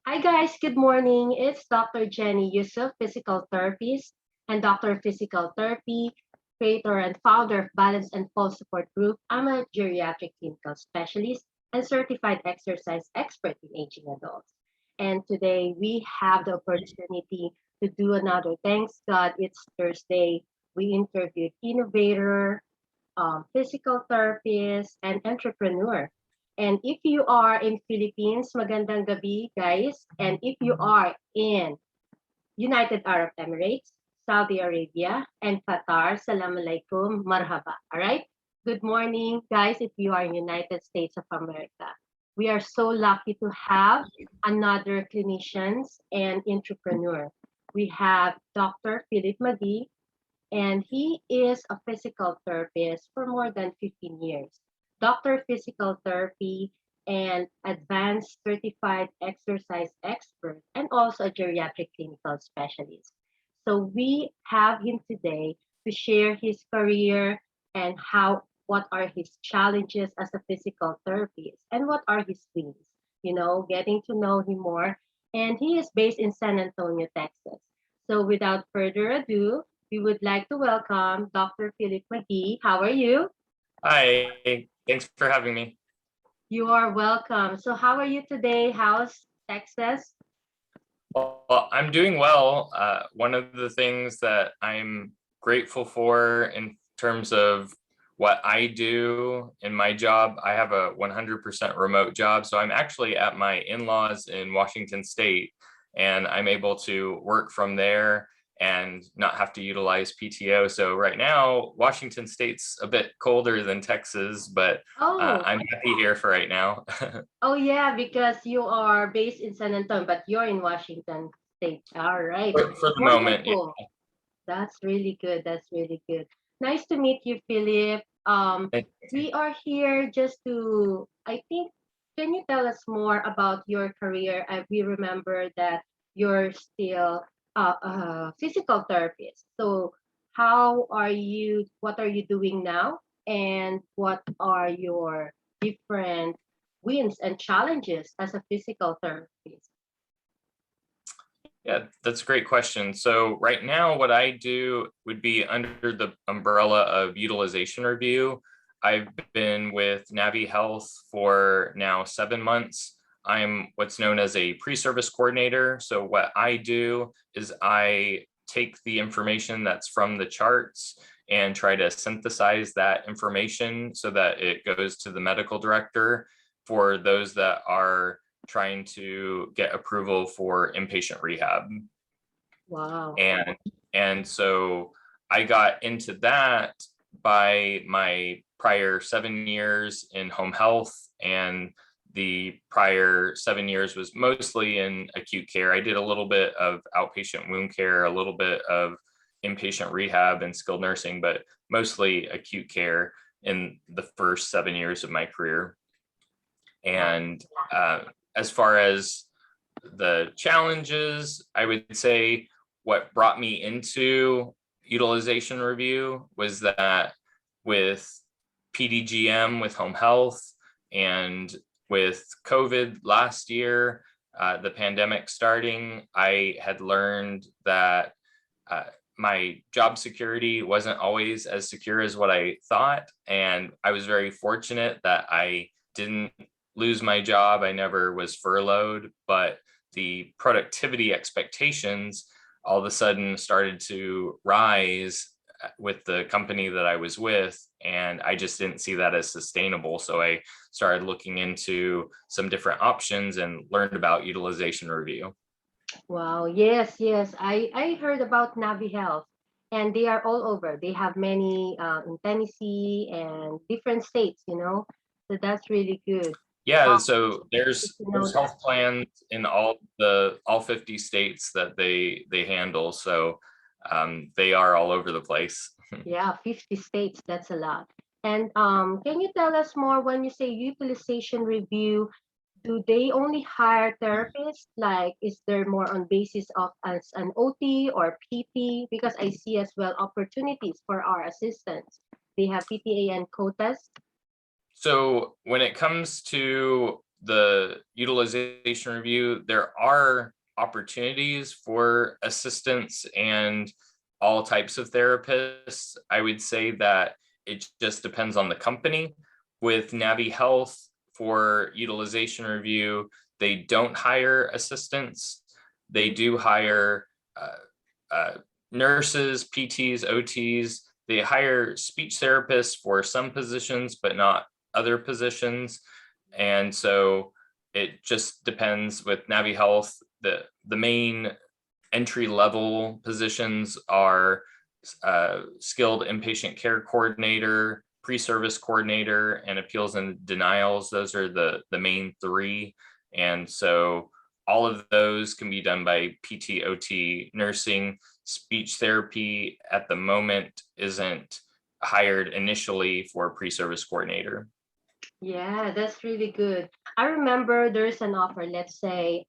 Hi guys, good morning. It's Dr. Jenny Yusuf, physical therapist and Doctor of Physical Therapy, creator and founder of Balance and Pulse Support Group. I'm a geriatric clinical specialist and certified exercise expert in aging adults. And today we have the opportunity to do another. Thanks God, it's Thursday. We interviewed innovator, physical therapist, and entrepreneur. And if you are in Philippines, magandang gabi, guys. And if you are in United Arab Emirates, Saudi Arabia, and Qatar, salam alaikum, marhaba. All right? Good morning, guys, if you are in United States of America. We are so lucky to have another clinicians and entrepreneur. We have Dr. Phillip Magee, and he is a physical therapist for more than 15 years. Doctor Physical Therapy and advanced certified exercise expert, and also a geriatric clinical specialist. So we have him today to share his career and what are his challenges as a physical therapist and what are his wins, getting to know him more. And he is based in San Antonio, Texas. So without further ado, we would like to welcome Dr. Phillip Magee. How are you? Hi, thanks for having me. You are welcome. So how are you today? How's Texas? Well, I'm doing well. One of the things that I'm grateful for in terms of what I do in my job, I have a 100% remote job. So I'm actually at my in-laws in Washington State, and I'm able to work from there and not have to utilize PTO. So right now, Washington State's a bit colder than Texas, but Oh, I'm happy here for right now. oh yeah, because you are based in San Antonio, but you're in Washington State. All right. For the moment, yeah. Wonderful. That's really good. That's really good. Nice to meet you, Philip. We are here just to, I think, can you tell us more about your career? We remember that you're still a physical therapist. So, what are you doing now? And what are your different wins and challenges as a physical therapist? Yeah, that's a great question. So right now, what I do would be under the umbrella of utilization review. I've been with Navi Health for now 7 months. I'm what's known as a pre-service coordinator. So what I do is I take the information that's from the charts and try to synthesize that information so that it goes to the medical director for those that are trying to get approval for inpatient rehab. Wow. And so I got into that by my prior 7 years in home health, and the prior 7 years was mostly in acute care. I did a little bit of outpatient wound care, a little bit of inpatient rehab and skilled nursing, but mostly acute care in the first 7 years of my career. And as far as the challenges, I would say what brought me into utilization review was that with PDGM, with home health, and with COVID last year, the pandemic starting, I had learned that my job security wasn't always as secure as what I thought. And I was very fortunate that I didn't lose my job. I never was furloughed, but the productivity expectations all of a sudden started to rise with the company that I was with, and I just didn't see that as sustainable. So I started looking into some different options and learned about utilization review. Wow. Yes, yes. I heard about Navi Health, and they are all over. They have many in Tennessee and different states. So that's really good. Yeah, It's so good there's to know there's that. health plans in all 50 states that they handle. So they are all over the place. Yeah, 50 states. That's a lot. And can you tell us more when you say utilization review? Do they only hire therapists? Like, is there more on basis of as an OT or PT? Because I see as well opportunities for our assistants. They have PTA and quotas. So when it comes to the utilization review, there are opportunities for assistance and all types of therapists. I would say that it just depends on the company. With Navi Health, for utilization review, they don't hire assistants. They do hire nurses, PTs, OTs. They hire speech therapists for some positions, but not other positions. And so it just depends with Navi Health. The main entry level positions are skilled inpatient care coordinator, pre-service coordinator, and appeals and denials. Those are the main three. And so all of those can be done by PT, OT, nursing. Speech therapy at the moment isn't hired initially for pre-service coordinator. Yeah, that's really good. I remember there's an offer, let's say,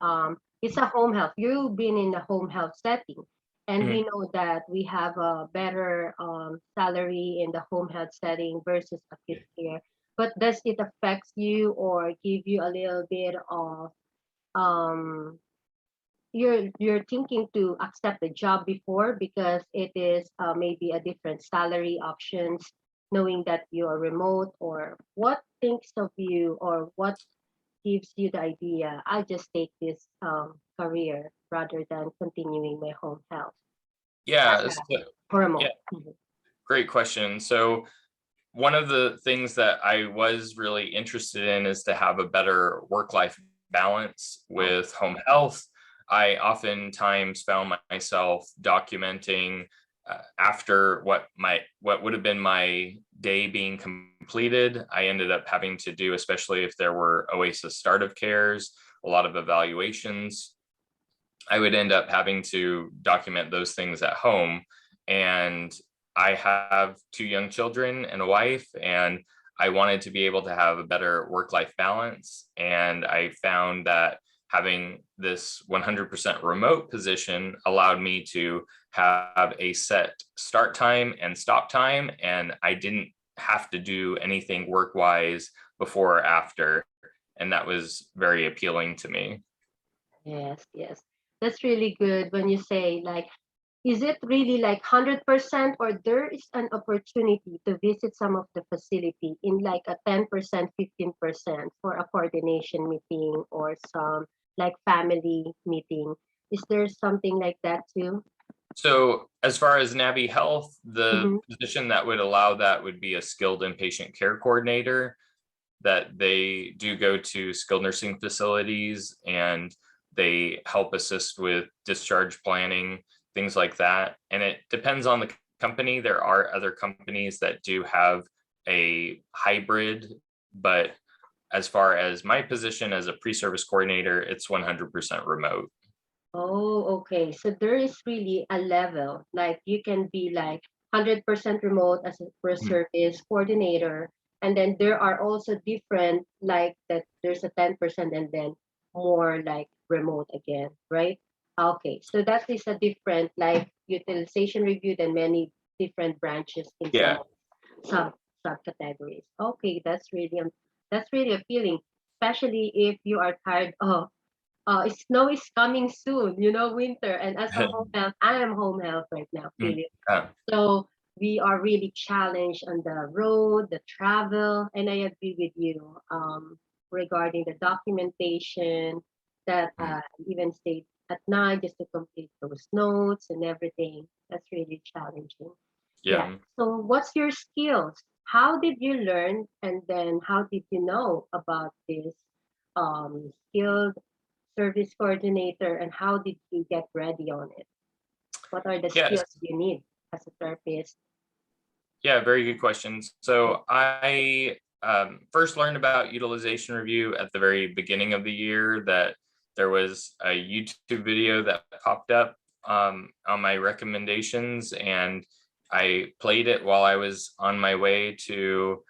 it's a home health. You've been in the home health setting, and we Mhm. know that we have a better salary in the home health setting versus acute care. But does it affect you or give you a little bit of um you're thinking to accept the job before because it is maybe a different salary options, knowing that you are remote, or what thinks of you, or what gives you the idea I just take this career rather than continuing my home health as Yeah, a so, yeah, remote. Mhm. great question. So one of the things that I was really interested in is to have a better work-life balance Oh, with home health. I oftentimes found myself documenting after what would have been my day being completed. I ended up having to do, especially if there were Oasis startup cares, a lot of evaluations. I would end up having to document those things at home. And I have two young children and a wife, and I wanted to be able to have a better work life balance. And I found that having this 100% remote position allowed me to have a set start time and stop time. And I didn't have to do anything work wise before or after. And that was very appealing to me. yes, yes. That's really good when you say like, is it really like 100% or there is an opportunity to visit some of the facility in like a 10%, 15% for a coordination meeting or some like family meeting? Is there something like that too? So as far as Navi Health, the Mm-hmm. position that would allow that would be a skilled inpatient care coordinator, that they do go to skilled nursing facilities and they help assist with discharge planning, things like that. And it depends on the company. There are other companies that do have a hybrid, but as far as my position as a pre-service coordinator, it's 100% remote. Oh, okay. So there is really a level, like you can be like 100% remote as a first Mhm. service coordinator. And then there are also different, like that there's a 10% and then more like remote again, right? Okay. So that is a different like utilization review than many different branches in some Yeah. of sub subcategories. Okay, that's really appealing, especially if you are tired of snow is coming soon, winter. And as a home health, I am home health right now, Mm. Philip. Uh, So we are really challenged on the road, the travel, and I agree with you regarding the documentation that mm. even stayed at night just to complete those notes and everything. That's really challenging. Yeah. Yeah. So what's your skills? How did you learn, and then how did you know about this skilled service coordinator, and how did you get ready on it? What are the Yes. skills you need as a therapist? Yeah, very good question. So I first learned about utilization review at the very beginning of the year, that there was a YouTube video that popped up on my recommendations, and I played it while I was on my way to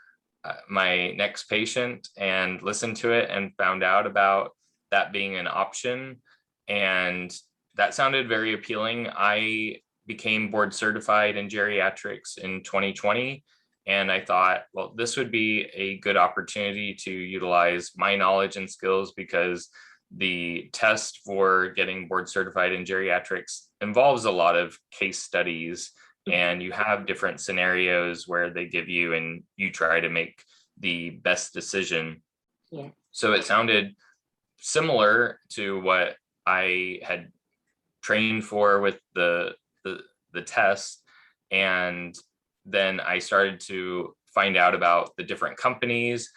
my next patient and listened to it and found out about that being an option. And that sounded very appealing. I became board certified in geriatrics in 2020. And I thought, well, this would be a good opportunity to utilize my knowledge and skills, because the test for getting board certified in geriatrics involves a lot of case studies, and you have different scenarios where they give you and you try to make the best decision. Yeah. So it sounded similar to what I had trained for with the test. And then I started to find out about the different companies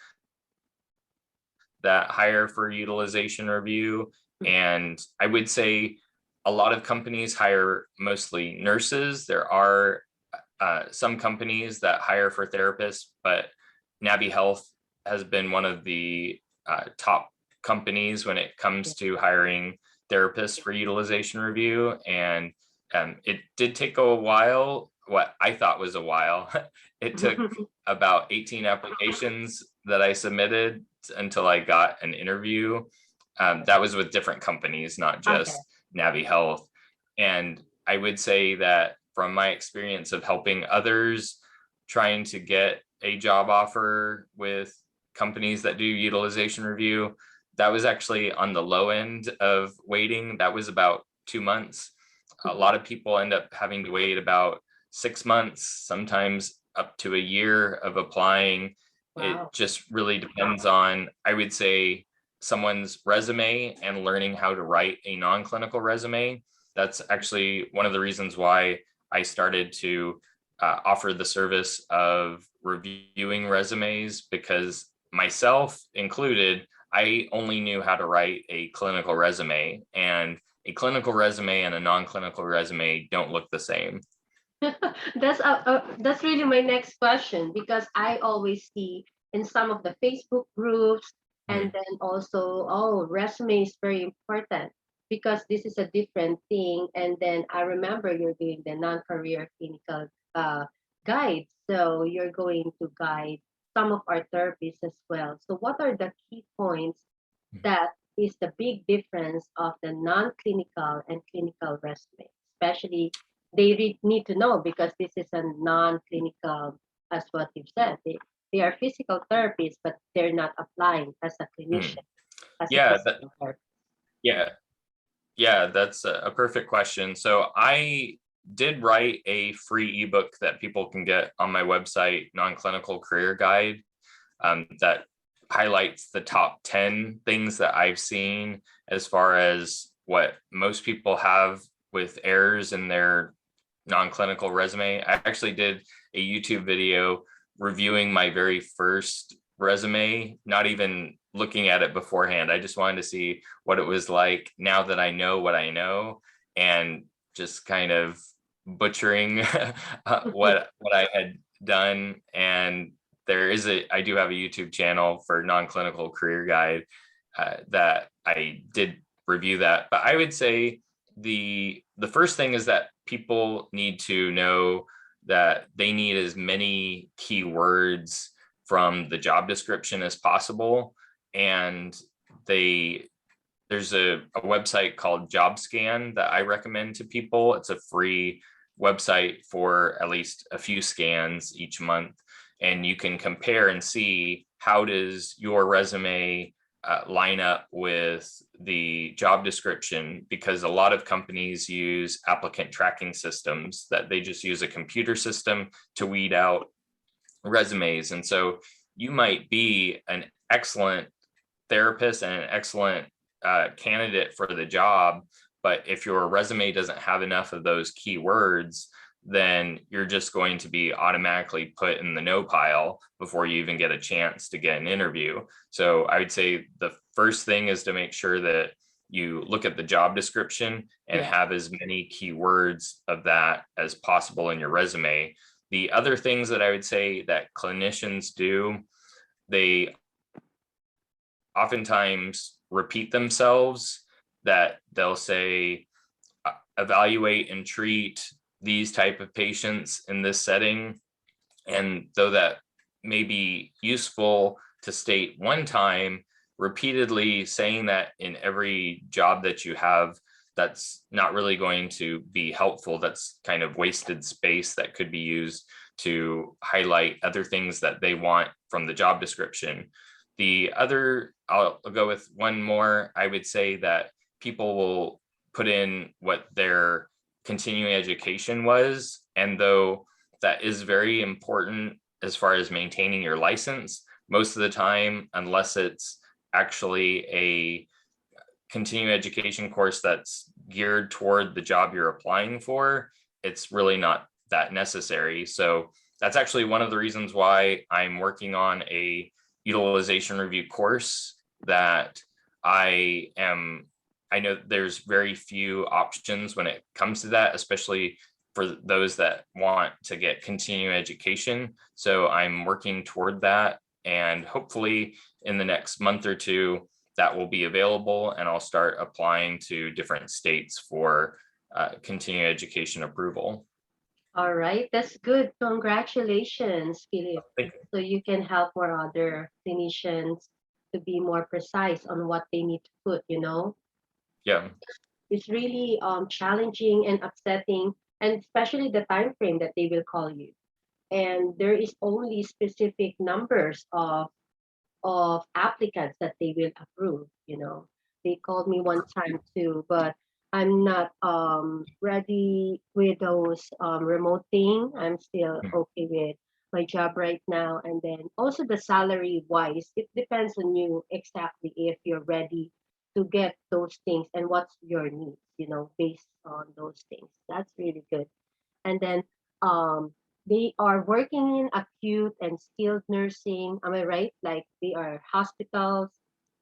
that hire for utilization review. And I would say a lot of companies hire mostly nurses. There are some companies that hire for therapists, but Navi Health has been one of the top companies when it comes to hiring therapists for utilization review. And it did take a while, what I thought was a while. It took about 18 applications that I submitted until I got an interview. That was with different companies, not just Navi Health. And I would say that from my experience of helping others trying to get a job offer with companies that do utilization review, that was actually on the low end of waiting. That was about 2 months. A lot of people end up having to wait about 6 months, sometimes up to a year of applying. Wow. It just really depends on, I would say, someone's resume and learning how to write a non-clinical resume. That's actually one of the reasons why I started to offer the service of reviewing resumes, because myself included, I only knew how to write a clinical resume, and a clinical resume and a non-clinical resume don't look the same. That's really my next question, because I always see in some of the Facebook groups, and then also, oh, resume is very important because this is a different thing. And then I remember you're doing the non-career clinical guide, so you're going to guide some of our therapists as well. So what are the key points that is the big difference of the non-clinical and clinical resume? Especially, they need to know, because this is a non-clinical, as what you've said. They are physical therapists, but they're not applying as a clinician. As a Yeah, physical therapist. yeah, that's a perfect question. So I did write a free ebook that people can get on my website, Non-Clinical Career Guide, that highlights the top 10 things that I've seen as far as what most people have with errors in their non-clinical resume. I actually did a YouTube video reviewing my very first resume, not even looking at it beforehand. I just wanted to see what it was like now that I know what I know, and just kind of butchering what I had done. And I do have a YouTube channel for Non-Clinical Career Guide that I did review that. But I would say the first thing is that people need to know that they need as many keywords from the job description as possible. And there's a website called JobScan that I recommend to people. It's a free website for at least a few scans each month, and you can compare and see how does your resume line up with the job description, because a lot of companies use applicant tracking systems that they just use a computer system to weed out resumes. And so you might be an excellent therapist and an excellent candidate for the job, but if your resume doesn't have enough of those keywords, then you're just going to be automatically put in the no pile before you even get a chance to get an interview. So I would say the first thing is to make sure that you look at the job description and have as many keywords of that as possible in your resume. The other things that I would say that clinicians do, they oftentimes repeat themselves, that they'll say, evaluate and treat these type of patients in this setting. And though that may be useful to state one time, repeatedly saying that in every job that you have, that's not really going to be helpful. That's kind of wasted space that could be used to highlight other things that they want from the job description. The other, I'll go with one more. I would say that people will put in what their continuing education was. And though that is very important as far as maintaining your license, most of the time, unless it's actually a continuing education course that's geared toward the job you're applying for, it's really not that necessary. So that's actually one of the reasons why I'm working on a utilization review course that I know there's very few options when it comes to that, especially for those that want to get continuing education. So I'm working toward that, and hopefully in the next month or two, that will be available, and I'll start applying to different states for continuing education approval. All right, that's good. Congratulations, Philip. Thank you. So you can help more other clinicians to be more precise on what they need to put, you know? Yeah. It's really challenging and upsetting, and especially the time frame that they will call you. And there is only specific numbers of applicants that they will approve, you know. They called me one time too, but I'm not ready with those remote thing. I'm still okay with my job right now. And then also the salary wise, it depends on you exactly if you're ready to get those things and what's your needs, you know, based on those things. That's really good. And then um they are working in acute and skilled nursing. Am I right? Like they are hospitals.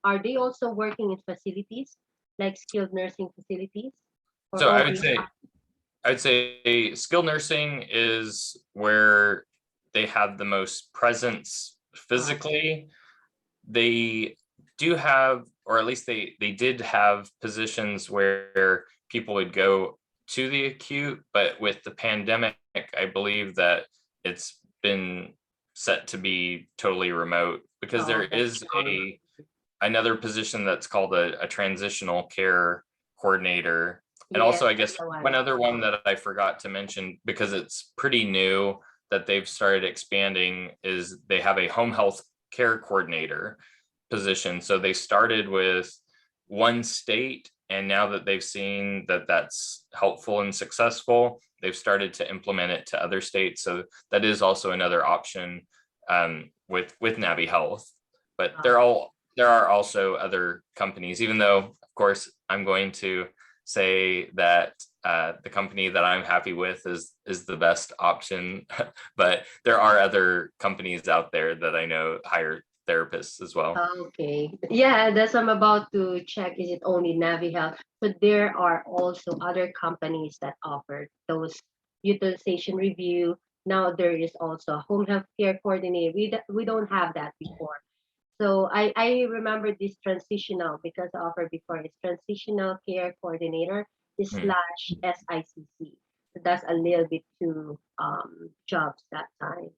Are they also working in facilities like skilled nursing facilities or So only? I'd say skilled nursing is where they have the most presence Uh, physically. They do have, or at least they did have positions where people would go to the acute, but with the pandemic, I believe that it's been set to be totally remote, because there that's is another position that's called a transitional care coordinator. And yes, also, I that's guess the one. one other one that I forgot to mention, because it's pretty new that they've started expanding, is they have a home health care coordinator position. So they started with one state, and now that they've seen that that's helpful and successful, they've started to implement it to other states. So that is also another option with Navi Health. But Uh, there are also other companies, even though, of course, I'm going to say that the company that I'm happy with is the best option. But there are other companies out there that I know hire therapists as well. okay. Yeah, that's I'm about to check. Is it only Navi Health? So there are also other companies that offer those utilization review. Now there is also a home health care coordinator. We don't have that before. So I remember this transitional because the offer before is transitional care coordinator Hmm. slash SICC. So that's a little bit too jobs that time.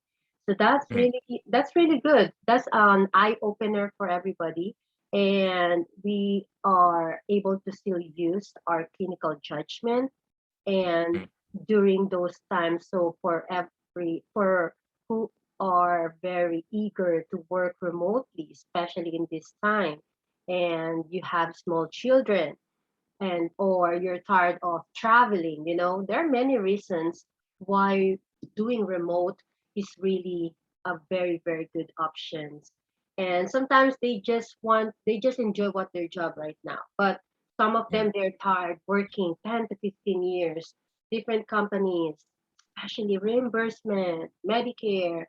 So Hmm. that's really good. That's an eye opener for everybody, and we are able to still use our clinical judgment and Hmm. during those times. So for who are very eager to work remotely, especially in this time, and you have small children, and or you're tired of traveling, you know, there are many reasons why doing remote is really a very, very good options. And sometimes they just enjoy what their job right now. But some of them they're tired working 10 to 15 years, different companies, especially reimbursement, Medicare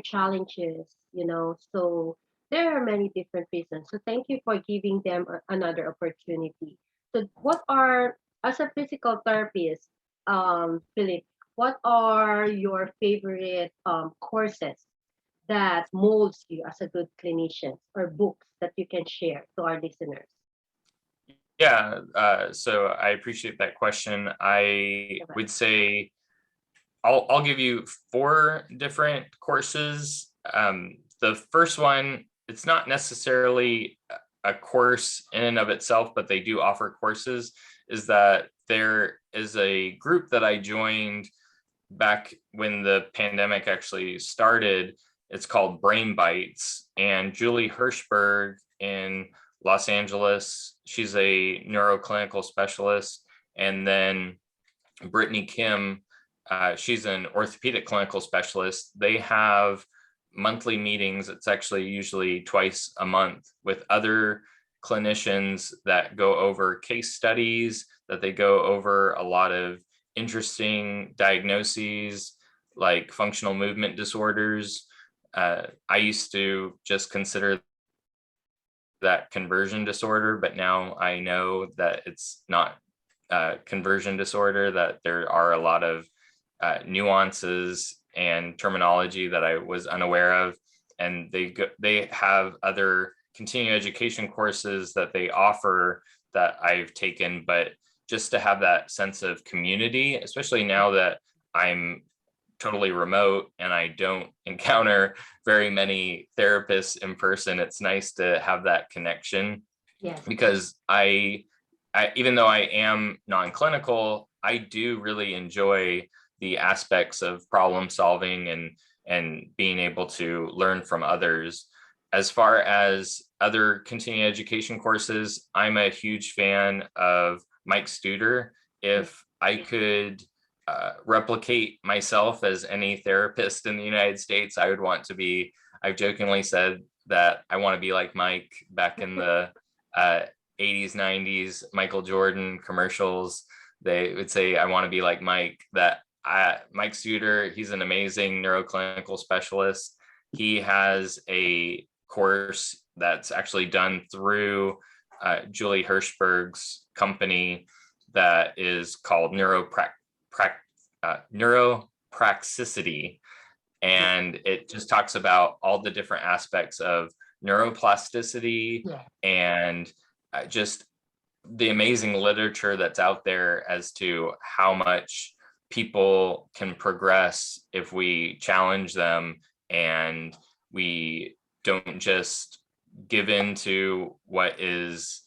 challenges, you know. So there are many different reasons. So thank you for giving them another opportunity. So, what are, as a physical therapist, Philip, what are your favorite courses that molds you as a good clinician or books that you can share to our listeners? Yeah, so I appreciate that question. I would say I'll give you four different courses. The first one, it's not necessarily a course in and of itself, but they do offer courses, is that there is a group that I joined back when the pandemic actually started, it's called Brain Bites. And Julie Hirschberg in Los Angeles, she's a neuroclinical specialist. And then Brittany Kim, she's an orthopedic clinical specialist. They have monthly meetings. It's actually usually twice a month with other clinicians that go over case studies, that they go over a lot of interesting diagnoses like functional movement disorders. I used to just consider that conversion disorder, but now I know that it's not conversion disorder, that there are a lot of nuances and terminology that I was unaware of. And they have other continuing education courses that they offer that I've taken, but just to have that sense of community, especially now that I'm totally remote and I don't encounter very many therapists in person, it's nice to have that connection. Yes. Because even though I am non-clinical, I do really enjoy the aspects of problem solving and being able to learn from others. As far as other continuing education courses, I'm a huge fan of Mike Studer. If I could replicate myself as any therapist in the United States, I would want to be. I've jokingly said that I want to be like Mike back in the 80s, 90s, Michael Jordan commercials. They would say, I want to be like Mike. Mike Studer, he's an amazing neuroclinical specialist. He has a course that's actually done through Julie Hirschberg's company that is called neuropraxicity. And it just talks about all the different aspects of neuroplasticity and just the amazing literature that's out there as to how much people can progress if we challenge them and we don't just give in to what is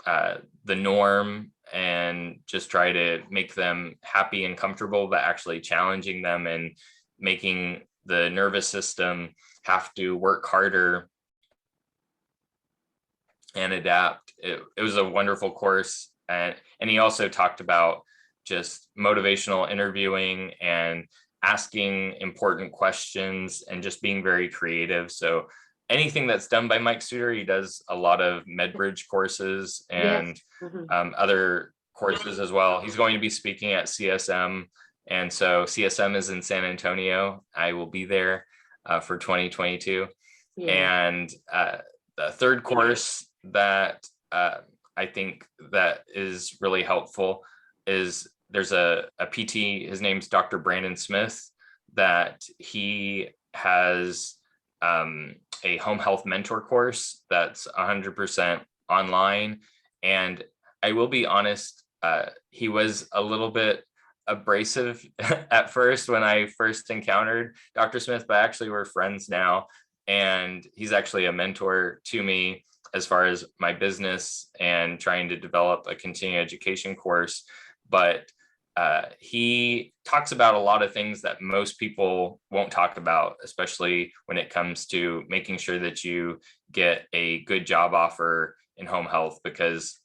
the norm and just try to make them happy and comfortable, but actually challenging them and making the nervous system have to work harder and adapt. It was a wonderful course. And he also talked about just motivational interviewing and asking important questions and just being very creative. So anything that's done by Mike Studer, he does a lot of MedBridge courses and other courses as well. He's going to be speaking at CSM. And so CSM is in San Antonio. I will be there for 2022. And the third course that I think that is really helpful is there's a PT, his name's Dr. Brandon Smith, that he has a home health mentor course that's 100% online. And I will be honest, he was a little bit abrasive at first when I first encountered Dr. Smith, but actually we're friends now. And he's actually a mentor to me as far as my business and trying to develop a continuing education course. But he talks about a lot of things that most people won't talk about, especially when it comes to making sure that you get a good job offer in home health, because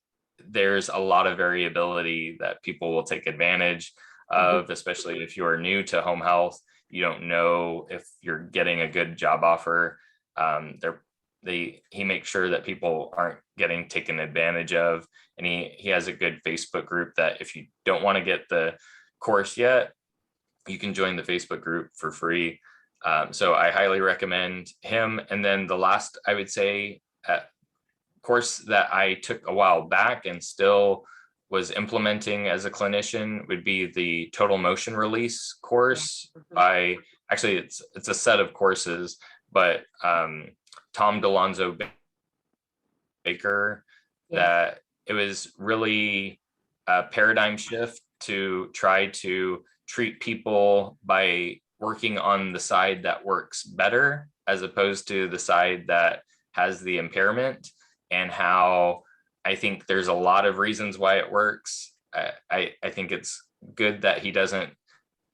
there's a lot of variability that people will take advantage of, especially if you are new to home health. You don't know if you're getting a good job offer. He makes sure that people aren't getting taken advantage of. And he has a good Facebook group that if you don't want to get the course yet, you can join the Facebook group for free. So I highly recommend him. And then the last, I would say, course that I took a while back and still was implementing as a clinician would be the total motion release course by, actually it's a set of courses, but Tom DeLonzo Baker, that it was really a paradigm shift to try to treat people by working on the side that works better as opposed to the side that has the impairment, and how I think there's a lot of reasons why it works. I think it's good that he doesn't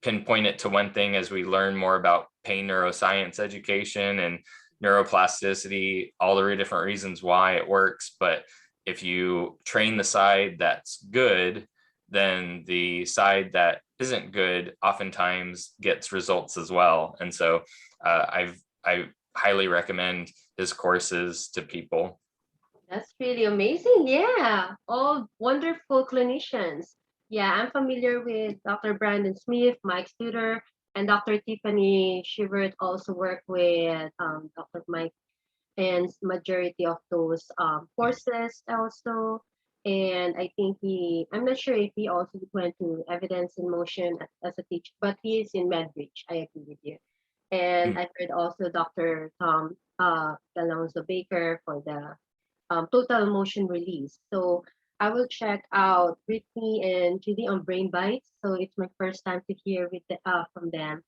pinpoint it to one thing as we learn more about pain neuroscience education and neuroplasticity, all the different reasons why it works. But if you train the side that's good, then the side that isn't good oftentimes gets results as well. And so I highly recommend his courses to people. That's really amazing. Yeah, all wonderful clinicians. Yeah, I'm familiar with Dr. Brandon Smith, Mike Studer, and Dr. Tiffany Shivert also work with Dr. Mike and majority of those courses also. And I think I'm not sure if he also went to Evidence in Motion as a teacher, but he is in MedBridge. I agree with you. And I heard also Dr. Tom Alonzo Baker for the total motion release. So I will check out Brittany and Judy on Brain Bites. So it's my first time to hear from them.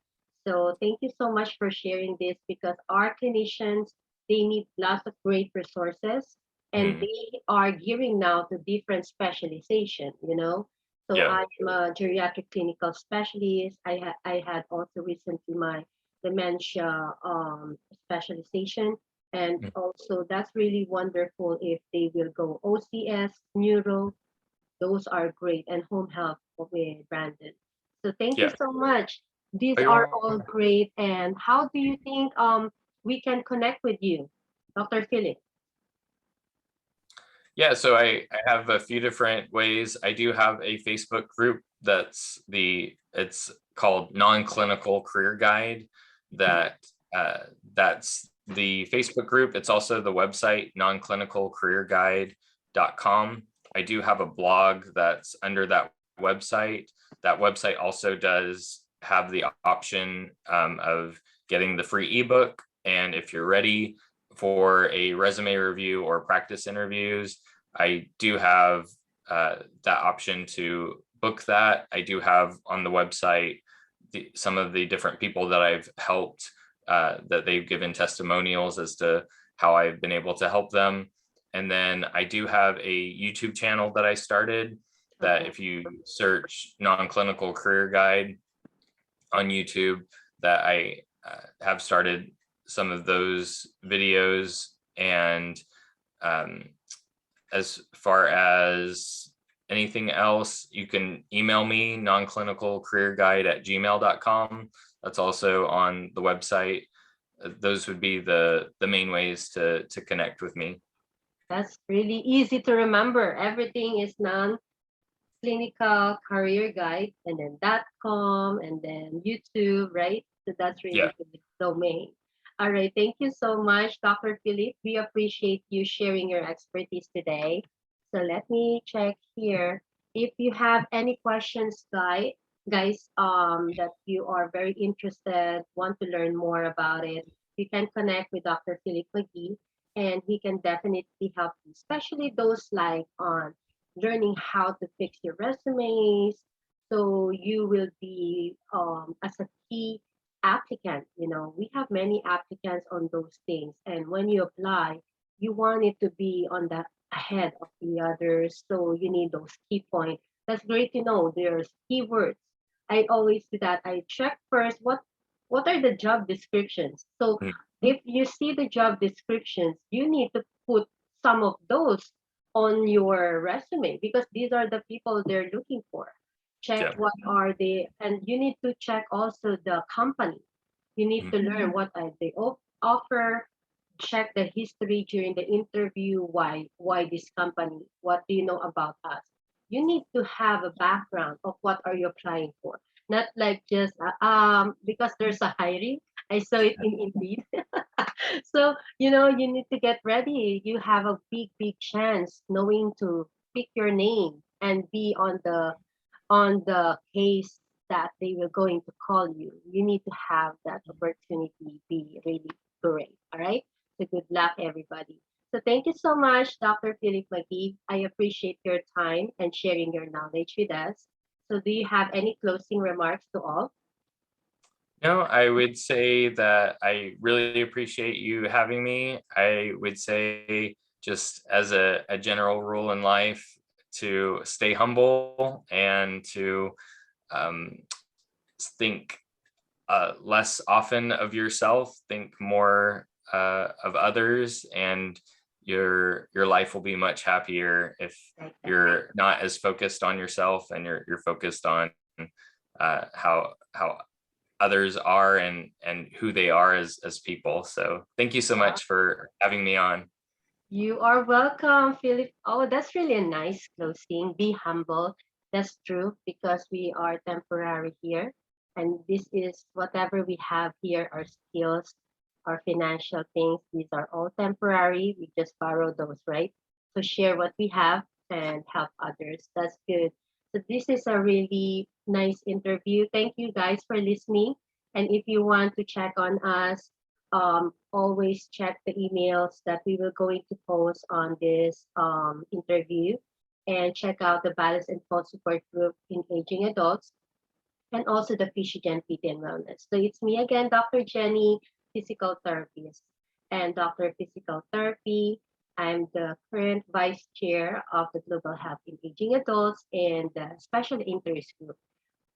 So thank you so much for sharing this because our clinicians, they need lots of great resources and Mm, they are gearing now to different specialization. So yeah. I'm a geriatric clinical specialist. I had also recently my dementia specialization. And Mm, also, that's really wonderful if they will go OCS, neuro, those are great, and home health with Brandon. So thank you yeah. so much. These Oh, you're are all welcome. great. And how do you think we can connect with you, Dr. Philip? Yeah, so I have a few different ways. I do have a Facebook group it's called Non-Clinical Career Guide. That that's the Facebook group. It's also the website nonclinicalcareerguide.com. I do have a blog that's under that website. That website also does have the option of getting the free ebook. And if you're ready for a resume review or practice interviews, I do have that option to book that. I do have on the website some of the different people that I've helped that they've given testimonials as to how I've been able to help them. And then I do have a YouTube channel that I started that Okay. if you search non-clinical career guide on YouTube, that I have started some of those videos. And um, as far as anything else, you can email me nonclinicalcareerguide@gmail.com. That's also on the website. Those would be the main ways to connect with me. That's really easy to remember. Everything is non-clinical career guide and then .com and then YouTube, right? So that's Yeah. really good domain. All right. Thank you so much, Dr. Philip. We appreciate you sharing your expertise today. So let me check here. If you have any questions, guys, that you are very interested, want to learn more about it, you can connect with Dr. Phillip Magee, and he can definitely help you, especially those like on learning how to fix your resumes. So you will be as a key applicant. We have many applicants on those things, and when you apply, you want it to be on the ahead of the others. So you need those key points. That's great to know. There's keywords. I always do that. I check first what are the job descriptions. So Mm, if you see the job descriptions, you need to put some of those on your resume because these are the people they're looking for. Check yeah. what are they, and you need to check also the company. You need Mm, to learn what are they offer. Check the history during the interview. Why this company? What do you know about us? You need to have a background of what are you applying for. Not like just because there's a hiring. I saw it in Indeed. So, you need to get ready. You have a big chance knowing to pick your name and be on the case that they were going to call you. You need to have that opportunity be really great. All right. So good luck, everybody. So thank you so much, Dr. Philip Magee. I appreciate your time and sharing your knowledge with us. So do you have any closing remarks to all? No, I would say that I really appreciate you having me. I would say, just as a general rule in life, to stay humble and to um, think less often of yourself, think more of others, and your life will be much happier if you're not as focused on yourself and you're focused on how others are and who they are as people. So thank you so much for having me on. You are welcome, Philip. Oh, that's really a nice closing. Be humble. That's true because we are temporary here. And this is whatever we have here, our skills, our financial things, these are all temporary. We just borrow those, right? So share what we have and help others. That's good. So this is a really nice interview. Thank you guys for listening. And if you want to check on us, always check the emails that we will going to post on this interview, and check out the balance and pulse support group in aging adults, and also the Fishigen PT and Wellness. So it's me again, Dr. Jenny, physical therapist and Dr. Physical Therapy. I'm the current vice chair of the Global Health in Aging Adults and the Special Interest Group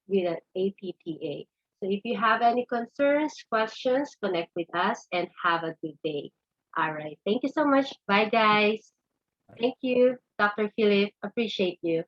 with an APTA. So if you have any concerns, questions, connect with us and have a good day. All right. Thank you so much. Bye, guys. Thank you, Dr. Philip. Appreciate you.